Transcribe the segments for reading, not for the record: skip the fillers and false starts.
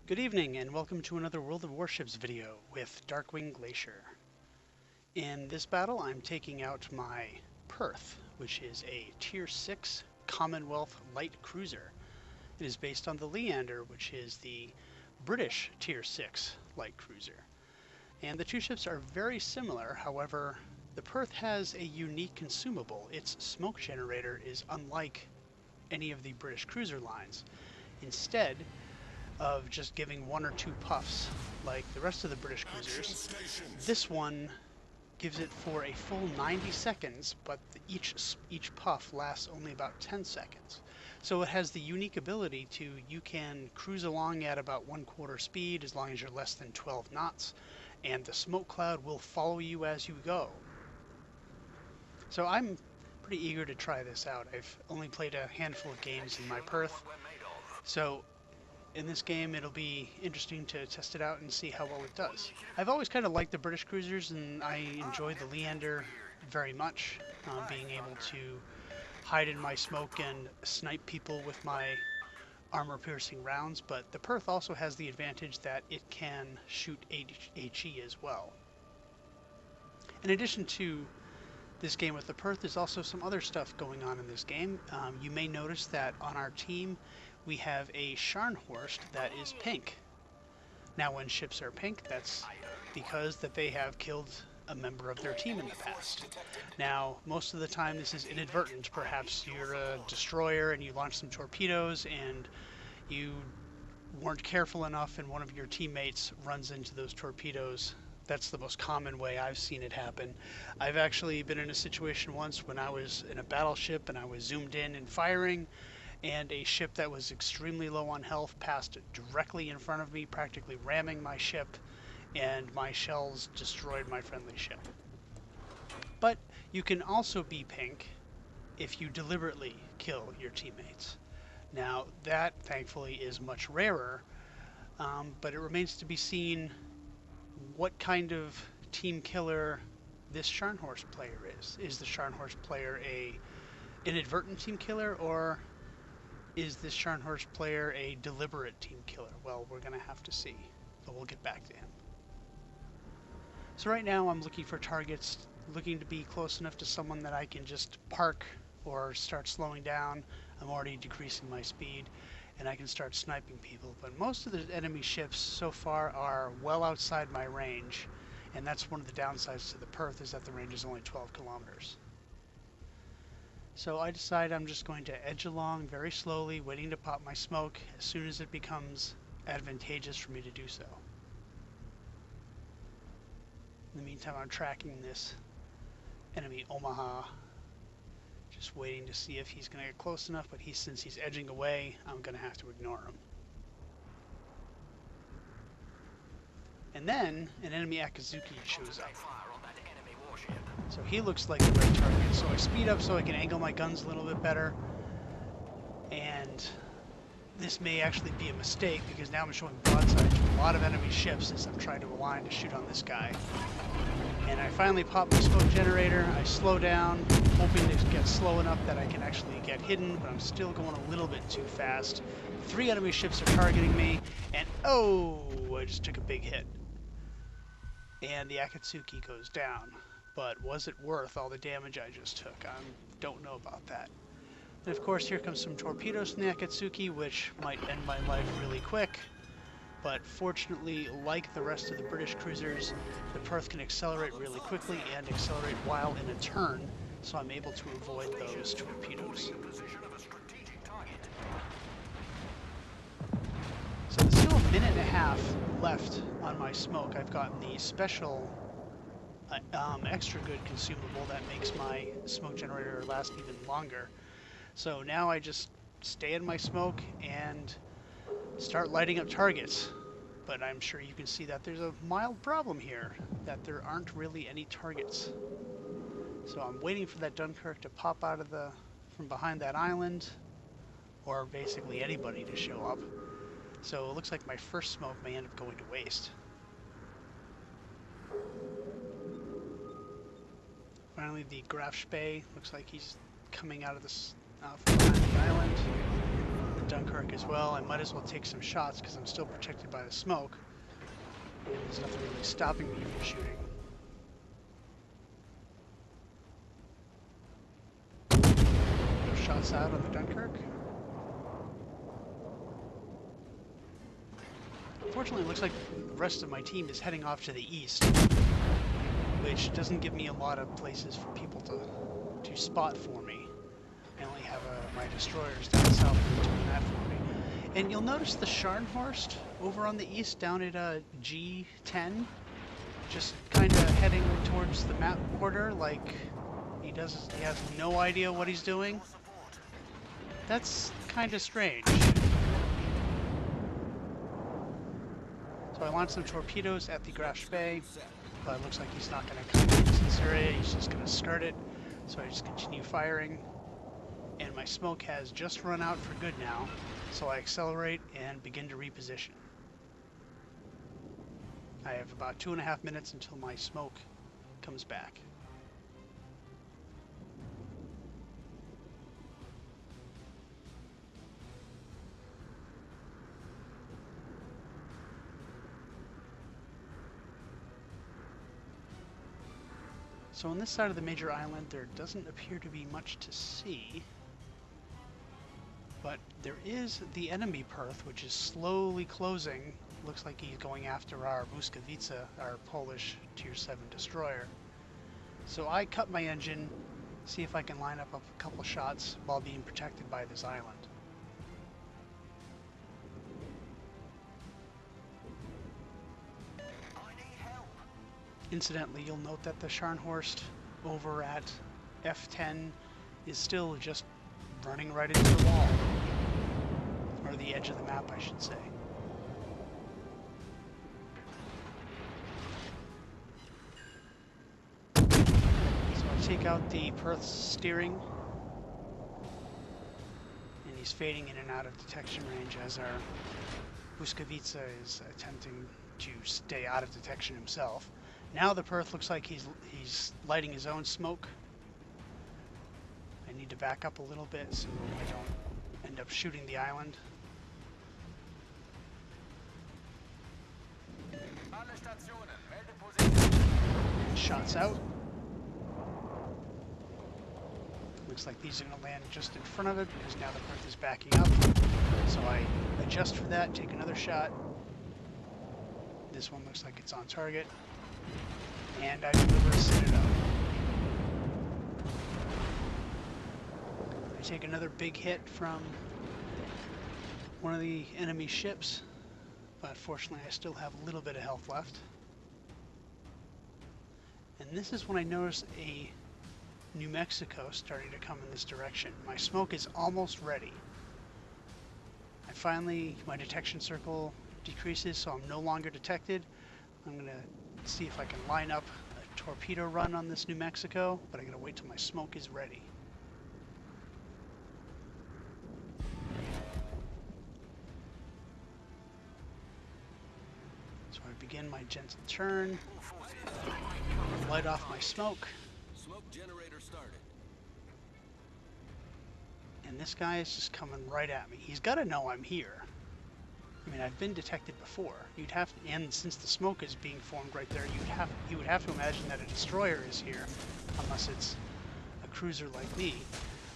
Good evening and welcome to another World of Warships video with Darkwing Glacier. In this battle I'm taking out my Perth, which is a Tier VI Commonwealth light cruiser. It is based on the Leander, which is the British Tier VI light cruiser. And the two ships are very similar, however the Perth has a unique consumable. Its smoke generator is unlike any of the British cruiser lines. Instead of just giving one or two puffs like the rest of the British cruisers, this one gives it for a full 90 seconds, but each puff lasts only about 10 seconds. So it has the unique ability to, you can cruise along at about 1/4 speed as long as you're less than 12 knots, and the smoke cloud will follow you as you go. So I'm pretty eager to try this out. I've only played a handful of games in my Perth, so in this game it'll be interesting to test it out and see how well it does. I've always kind of liked the British cruisers, and I enjoy the Leander very much, being able to hide in my smoke and snipe people with my armor-piercing rounds, but the Perth also has the advantage that it can shoot HE as well. In addition to this game with the Perth, there's also some other stuff going on in this game. You may notice that on our team we have a Scharnhorst that is pink. Now when ships are pink, that's because that they have killed a member of their team in the past. Now most of the time this is inadvertent. Perhaps you're a destroyer and you launch some torpedoes and you weren't careful enough and one of your teammates runs into those torpedoes. That's the most common way I've seen it happen. I've actually been in a situation once when I was in a battleship and I was zoomed in and firing, and a ship that was extremely low on health passed directly in front of me, practically ramming my ship, and my shells destroyed my friendly ship. But you can also be pink if you deliberately kill your teammates. Now that thankfully is much rarer, but it remains to be seen what kind of team killer this Scharnhorst player is. Is the Scharnhorst player a inadvertent team killer, or is this Scharnhorst player a deliberate team killer? Well, we're going to have to see, but we'll get back to him. So right now I'm looking for targets, looking to be close enough to someone that I can just park or start slowing down. I'm already decreasing my speed, and I can start sniping people. But most of the enemy ships so far are well outside my range, and that's one of the downsides to the Perth, is that the range is only 12 kilometers. So I decide I'm just going to edge along very slowly, waiting to pop my smoke as soon as it becomes advantageous for me to do so. In the meantime, I'm tracking this enemy Omaha, just waiting to see if he's going to get close enough, but since he's edging away, I'm going to have to ignore him. And then an enemy Akatsuki shows up. So he looks like the right target. So I speed up so I can angle my guns a little bit better. And this may actually be a mistake, because now I'm showing broadside to a lot of enemy ships as I'm trying to align to shoot on this guy. And I finally pop my smoke generator. I slow down, hoping to get slow enough that I can actually get hidden, but I'm still going a little bit too fast. 3 enemy ships are targeting me, and oh, I just took a big hit. And the Akatsuki goes down. But was it worth all the damage I just took? I don't know about that. And of course here comes some torpedoes from the Akatsuki, which might end my life really quick. But fortunately, like the rest of the British cruisers, the Perth can accelerate really quickly and accelerate while in a turn, so I'm able to avoid those torpedoes. So there's still a minute and a half left on my smoke. I've gotten the special extra good consumable that makes my smoke generator last even longer. So now I just stay in my smoke and start lighting up targets. But I'm sure you can see that there's a mild problem here, that there aren't really any targets. So I'm waiting for that Dunkirk to pop out of from behind that island, or basically anybody to show up. So it looks like my first smoke may end up going to waste. Finally, the Graf Spee looks like he's coming out of from behind the island. the Dunkirk as well. I might as well take some shots because I'm still protected by the smoke. And there's nothing really stopping me from shooting. No shots out on the Dunkirk. Unfortunately, it looks like the rest of my team is heading off to the east, which doesn't give me a lot of places for people to spot for me. I only have my destroyers down south doing that for me. And you'll notice the Scharnhorst over on the east down at G10, just kind of heading towards the map border like he has no idea what he's doing. That's kind of strange. So I launched some torpedoes at the Grash Bay, but it looks like he's not going to come into this area, he's just going to skirt it. So I just continue firing, and my smoke has just run out for good now, so I accelerate and begin to reposition. I have about 2.5 minutes until my smoke comes back. So on this side of the major island, there doesn't appear to be much to see, but there is the enemy Perth, which is slowly closing. Looks like he's going after our Masquerade, our Polish Tier 7 destroyer. So I cut my engine, see if I can line up a couple shots while being protected by this island. Incidentally, you'll note that the Scharnhorst over at F10 is still just running right into the wall. Or the edge of the map, I should say. So I take out the Perth's steering, and he's fading in and out of detection range as our Masquerade is attempting to stay out of detection himself. Now the Perth looks like he's lighting his own smoke. I need to back up a little bit so I don't end up shooting the island. And shots out. Looks like these are going to land just in front of it because now the Perth is backing up. So I adjust for that, take another shot. This one looks like it's on target. And I deliver a Citadel. I take another big hit from one of the enemy ships, but fortunately I still have a little bit of health left. And this is when I notice a New Mexico starting to come in this direction. My smoke is almost ready. My detection circle decreases, so I'm no longer detected. I'm going to see if I can line up a torpedo run on this New Mexico, but I gotta wait till my smoke is ready. So I begin my gentle turn, light off my smoke, Smoke generator started. and this guy is just coming right at me. He's got to know I'm here. I mean, I've been detected before. And since the smoke is being formed right there, you would have to imagine that a destroyer is here, unless it's a cruiser like me.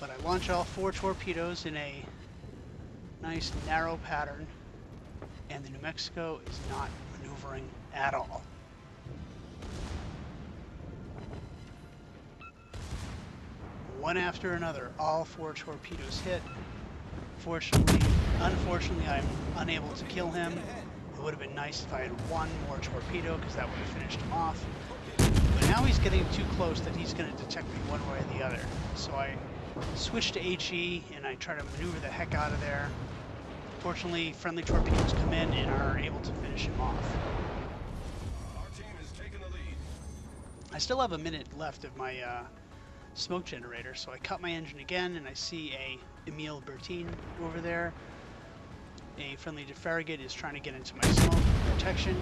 But I launch all 4 torpedoes in a nice narrow pattern, and the New Mexico is not maneuvering at all. One after another, all 4 torpedoes hit. Unfortunately, I'm unable to kill him. It would have been nice if I had 1 more torpedo, because that would have finished him off. But now he's getting too close that he's going to detect me one way or the other. So I switch to HE, and I try to maneuver the heck out of there. Fortunately, friendly torpedoes come in and are able to finish him off. Our team is taking the lead. I still have a minute left of my smoke generator, so I cut my engine again, and I see a Emile Bertin over there. A friendly Farragut is trying to get into my smoke protection.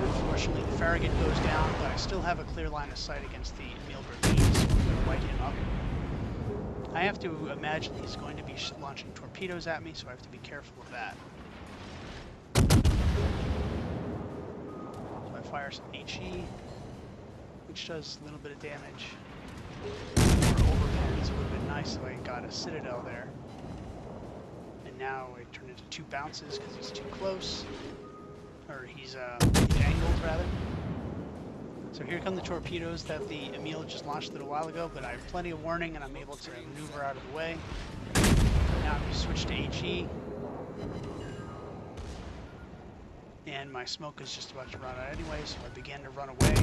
Unfortunately, the Farragut goes down, but I still have a clear line of sight against the Emil Bertine, so I'm going to light him up. I have to imagine he's going to be launching torpedoes at me, so I have to be careful of that. So I fire some HE, which does a little bit of damage. More overpins would have been nice if I got a Citadel there. And now I turn into 2 bounces because he's too close. Or he's angled, rather. So here come the torpedoes that the Emil just launched a little while ago, but I have plenty of warning and I'm able to maneuver out of the way. Now I'm going to switch to HE. And my smoke is just about to run out anyway, so I begin to run away.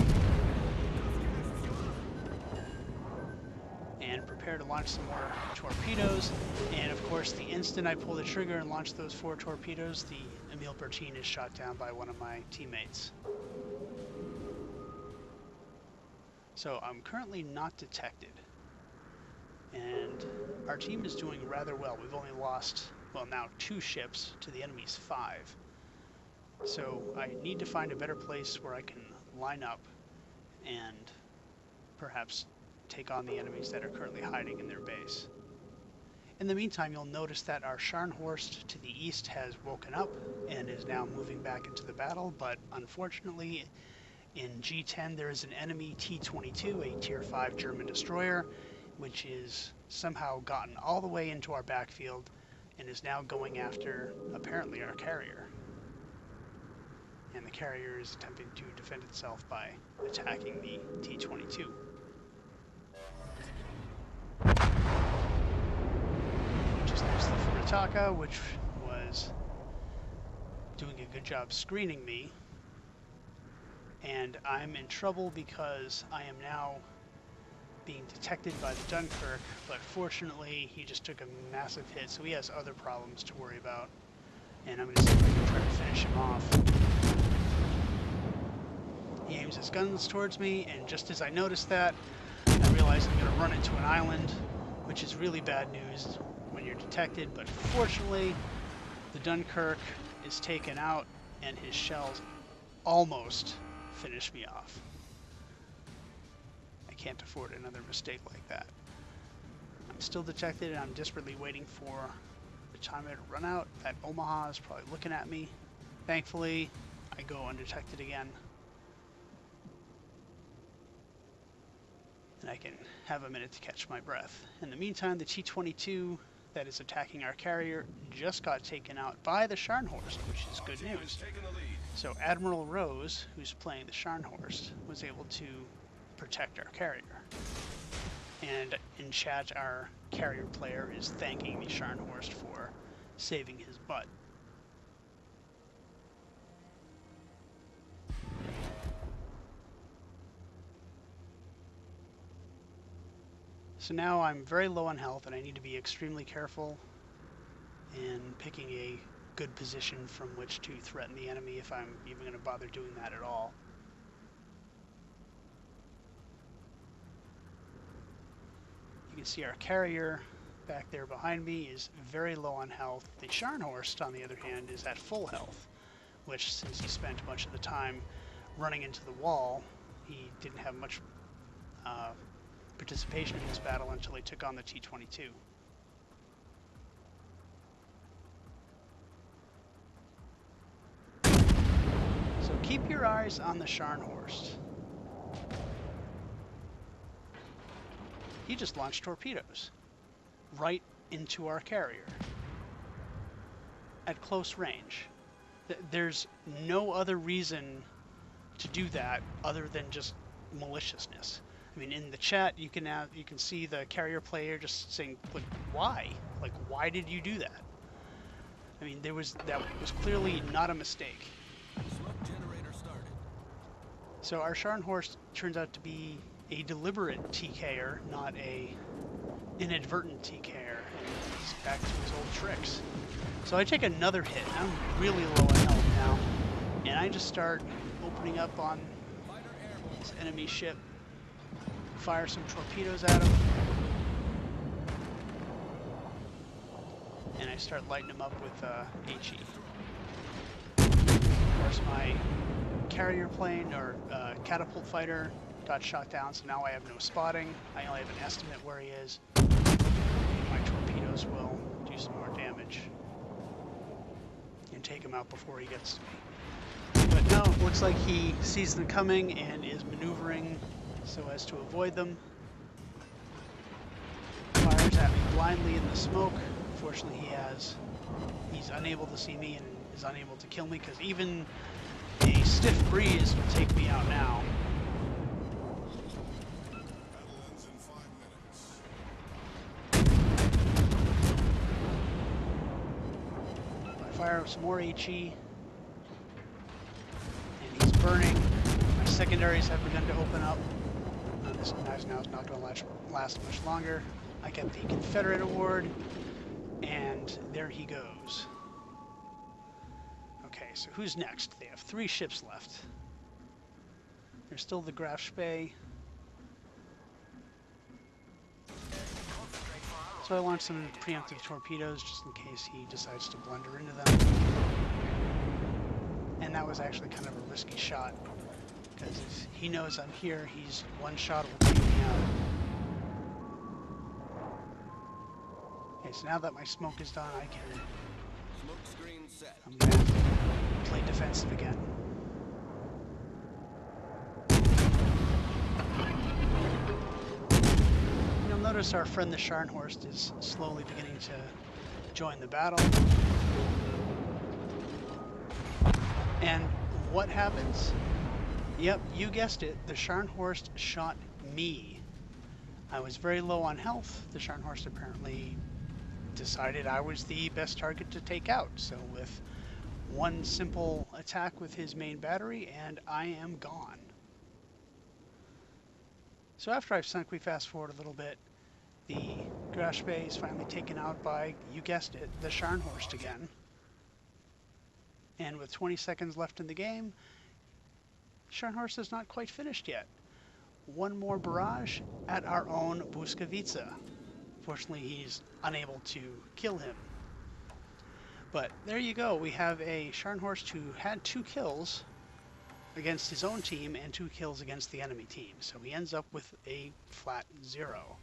And prepare to launch some more torpedoes. And of course, the instant I pull the trigger and launch those 4 torpedoes, the Emil Bertine is shot down by one of my teammates. So I'm currently not detected. And our team is doing rather well. We've only lost, well, now 2 ships to the enemy's 5. So I need to find a better place where I can line up and perhaps take on the enemies that are currently hiding in their base. In the meantime, you'll notice that our Scharnhorst to the east has woken up and is now moving back into the battle, but unfortunately in G10 there is an enemy T-22, a Tier 5 German destroyer, which is somehow gotten all the way into our backfield and is now going after, apparently, our carrier. And the carrier is attempting to defend itself by attacking the T-22. Just there's the Furitaka, which was doing a good job screening me. And I'm in trouble because I am now being detected by the Dunkirk, but fortunately he just took a massive hit, so he has other problems to worry about. And I'm going to see if I can try to finish him off. He aims his guns towards me, and just as I notice that, I realize I'm going to run into an island, which is really bad news when you're detected, but fortunately the Dunkirk is taken out and his shells almost finish me off. I can't afford another mistake like that. I'm still detected and I'm desperately waiting for the timer to run out. That Omaha is probably looking at me. Thankfully, I go undetected again. And I can have a minute to catch my breath. In the meantime, the T-22 that is attacking our carrier just got taken out by the Scharnhorst, which is good news. So Admiral Rose, who's playing the Scharnhorst, was able to protect our carrier. And in chat, our carrier player is thanking the Scharnhorst for saving his butt. So now I'm very low on health and I need to be extremely careful in picking a good position from which to threaten the enemy if I'm even going to bother doing that at all. You can see our carrier back there behind me is very low on health. The Scharnhorst, on the other hand, is at full health, which, since he spent much of the time running into the wall, he didn't have much participation in this battle until he took on the T-22. So keep your eyes on the Scharnhorst. He just launched torpedoes right into our carrier at close range. There's no other reason to do that other than just maliciousness. I mean, in the chat, you can see the carrier player just saying, "But why? Like, why did you do that?" I mean, that was clearly not a mistake. Smoke generator started. So our Scharnhorst turns out to be a deliberate TKer, not a inadvertent TKer. And he's back to his old tricks. So I take another hit. I'm really low on health now, and I just start opening up on this enemy ship. Fire some torpedoes at him, and I start lighting him up with HE. Of course, my carrier plane or catapult fighter got shot down, so now I have no spotting. I only have an estimate where he is. My torpedoes will do some more damage and take him out before he gets to me. But no, it looks like he sees them coming and is maneuvering so as to avoid them. Fires at me blindly in the smoke. Fortunately, he's unable to see me and is unable to kill me, because even a stiff breeze will take me out now. Battle ends in 5 minutes. I fire up some more HE, and he's burning. My secondaries have begun to open up. This knife now is not going to last much longer. I get the Confederate Award, and there he goes. Okay, so who's next? They have 3 ships left. There's still the Graf Spee. So I launched some preemptive torpedoes just in case he decides to blunder into them. And that was actually kind of a risky shot, because if he knows I'm here, he's one shot will take me out. Okay, so now that my smoke is done, I can... Smoke screen set. I'm gonna have to play defensive again. You'll notice our friend the Scharnhorst is slowly beginning to join the battle. And what happens? Yep, you guessed it, the Scharnhorst shot me. I was very low on health. The Scharnhorst apparently decided I was the best target to take out. So with one simple attack with his main battery, and I am gone. So after I've sunk, we fast forward a little bit. The Graf Spee is finally taken out by, you guessed it, the Scharnhorst again. And with 20 seconds left in the game, Scharnhorst is not quite finished yet. One more barrage at our own Buskovica. Fortunately, he's unable to kill him. But there you go. We have a Scharnhorst who had 2 kills against his own team and 2 kills against the enemy team. So he ends up with a flat 0.